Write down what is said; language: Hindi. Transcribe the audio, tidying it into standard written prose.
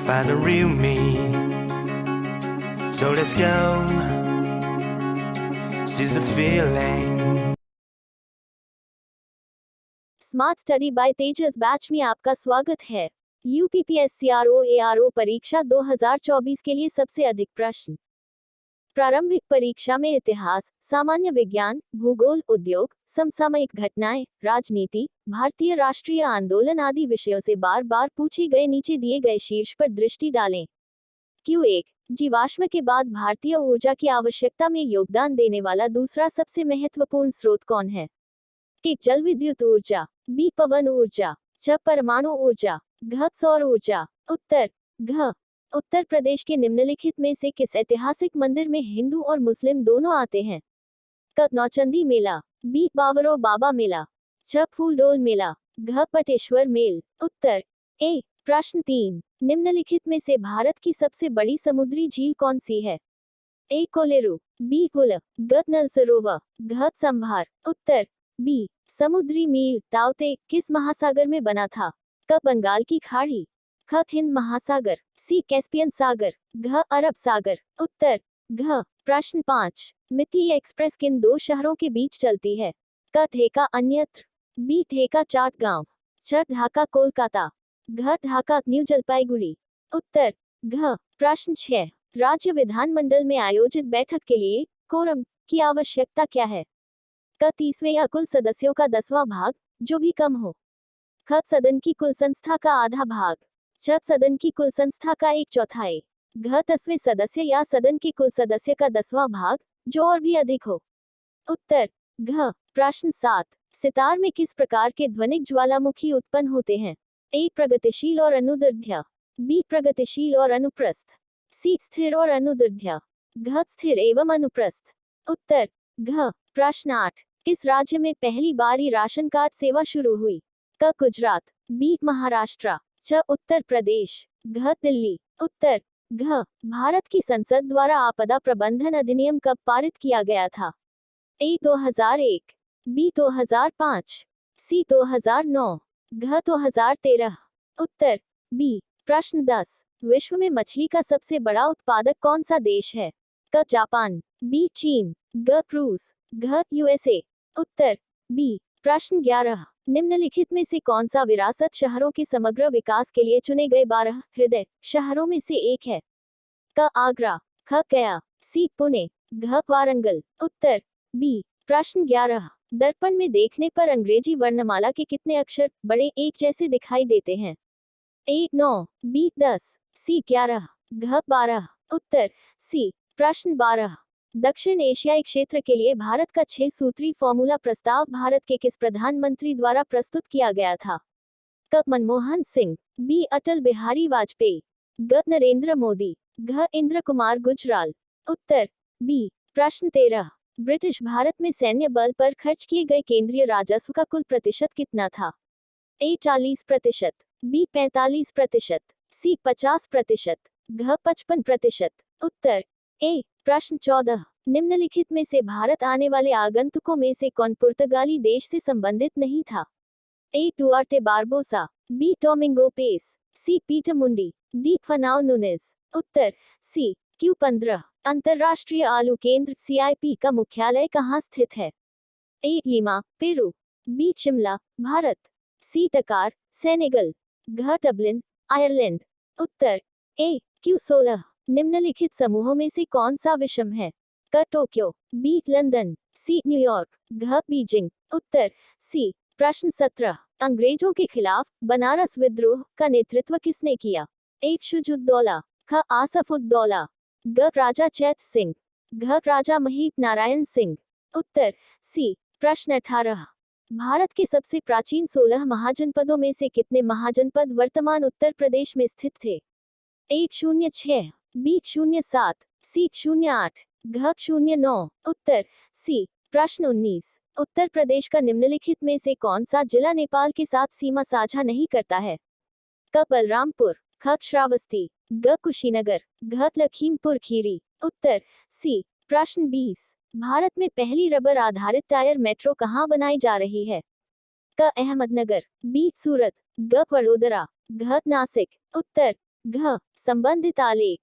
Find the real me. So let's go. Seize the feeling. Smart study bye Tejas batch में आपका स्वागत है। यूपीपीएससी परीक्षा 2024 के लिए सबसे अधिक प्रश्न। प्रारंभिक परीक्षा में इतिहास, सामान्य विज्ञान, भूगोल, उद्योग, समसामयिक घटनाएं, राजनीति, भारतीय राष्ट्रीय आंदोलन आदि विषयों से बार बार पूछे गए नीचे दिए गए शीर्ष पर दृष्टि डालें। Q1, जीवाश्म के बाद भारतीय ऊर्जा की आवश्यकता में योगदान देने वाला दूसरा सबसे महत्वपूर्ण स्रोत कौन है? कि जल विद्युत ऊर्जा, बी पवन ऊर्जा, च परमाणु ऊर्जा, घ सौर ऊर्जा। उत्तर घ। उत्तर प्रदेश के निम्नलिखित में से किस ऐतिहासिक मंदिर में हिंदू और मुस्लिम दोनों आते हैं? क नौचंदी मेला, बी बावरो बाबा मेला, च फूलडोल मेला, घ पटेश्वर मेल। उत्तर ए। प्रश्न 3, निम्नलिखित में से भारत की सबसे बड़ी समुद्री झील कौन सी है? ए कोलेरू, बी कुल, ग नल सरोवर, घ संभार। उत्तर बी। समुद्री मील तावते किस महासागर में बना था? क बंगाल की खाड़ी, ख हिंद महासागर, सी कैस्पियन सागर, घ अरब सागर। उत्तर घ। प्रश्न 5, मिथिली एक्सप्रेस किन दो शहरों के बीच चलती है? क ढेका अन्यत्र, बी ढेका चाटगांव, च ढाका कोलकाता, घ ढाका न्यू जलपाईगुड़ी। उत्तर घ। प्रश्न 6, राज्य विधानमंडल में आयोजित बैठक के लिए कोरम की आवश्यकता क्या है? क 30वें या कुल सदस्यों का 10वां भाग, जो भी कम हो, ख सदन की कुल संस्था का आधा भाग, च सदन की कुल संस्था का 1/4, घ 10वें सदस्य या सदन के कुल सदस्य का 10वां भाग, जो और भी अधिक हो। उत्तर घ। प्रश्न 7, सितार में किस प्रकार के ध्वनिक ज्वालामुखी उत्पन्न होते हैं? ए प्रगतिशील और अनुदैर्ध्य, बी प्रगतिशील और अनुप्रस्थ, सी स्थिर और अनुदैर्ध्य, घ स्थिर एवं अनुप्रस्थ। उत्तर घ। प्रश्न 8, किस राज्य में पहली बार ई राशन कार्ड सेवा शुरू हुई? क गुजरात, बी महाराष्ट्र, च उत्तर प्रदेश, घ दिल्ली। उत्तर घ। भारत की संसद द्वारा आपदा प्रबंधन अधिनियम कब पारित किया गया था? ए 2001, बी 2005, सी 2009, घ 2013। उत्तर बी। प्रश्न 10, विश्व में मछली का सबसे बड़ा उत्पादक कौन सा देश है? क जापान, बी चीन, ग रूस, घ यूएसए। उत्तर बी। प्रश्न 11, निम्नलिखित में से कौन सा विरासत शहरों के समग्र विकास के लिए चुने गए 12 हृदय शहरों में से एक है? क आगरा, ख गया, सी पुणे, घ वारंगल। उत्तर बी। प्रश्न 11, दर्पण में देखने पर अंग्रेजी वर्णमाला के कितने अक्षर बड़े एक जैसे दिखाई देते हैं? ए 9, बी 10, सी 11, घ 12। उत्तर सी। प्रश्न 12, दक्षिण एशियाई क्षेत्र के लिए भारत का 6 सूत्री फॉर्मूला प्रस्ताव भारत के किस प्रधानमंत्री द्वारा प्रस्तुत किया गया था? क मनमोहन सिंह, बी अटल बिहारी वाजपेयी, ग नरेंद्र मोदी, घ इंद्र कुमार गुजराल। उत्तर बी। प्रश्न 13, ब्रिटिश भारत में सैन्य बल पर खर्च किए गए केंद्रीय राजस्व का कुल प्रतिशत कितना था? ए 40%, बी 45%, सी 50%, घ 55%। उत्तर ए। प्रश्न 14, निम्नलिखित में से भारत आने वाले आगंतुकों में से कौन पुर्तगाली देश से संबंधित नहीं था? A Duarte Barbosa, B Domingo Paes, C Peter Mundy, D Fernao Nunes. उत्तर सी। Q15, अंतर्राष्ट्रीय आलू केंद्र CIP का मुख्यालय कहाँ स्थित है? A Lima, Peru, B Shimla, Bharat, C Dakar, Senegal, घ डबलिन, आयरलैंड। उत्तर ए। Q16, निम्नलिखित समूहों में से कौन सा विषम है? क Tokyo, B London, C New York, घ बीजिंग। उत्तर सी। प्रश्न 17, अंग्रेजों के खिलाफ बनारस विद्रोह का नेतृत्व किसने किया? ए शुजुद्दौला, ख आसफुद्दौला, ग राजा चैत सिंह, घ राजा महीप नारायण सिंह। उत्तर सी। प्रश्न 18, भारत के सबसे प्राचीन 16 महाजनपदों में से कितने महाजनपद वर्तमान उत्तर प्रदेश में स्थित थे? ए 06, बी 07, सी 08, घ 09। उत्तर सी। प्रश्न 19, उत्तर प्रदेश का निम्नलिखित में से कौन सा जिला नेपाल के साथ सीमा साझा नहीं करता है? क बलरामपुर, ख श्रावस्ती, ग कुशीनगर, घ लखीमपुर खीरी। उत्तर सी। प्रश्न 20। भारत में पहली रबर आधारित टायर मेट्रो कहाँ बनाई जा रही है? क अहमदनगर, बी सूरत, ग वडोदरा, घ नासिक। उत्तर घ। संबंधित आलेख।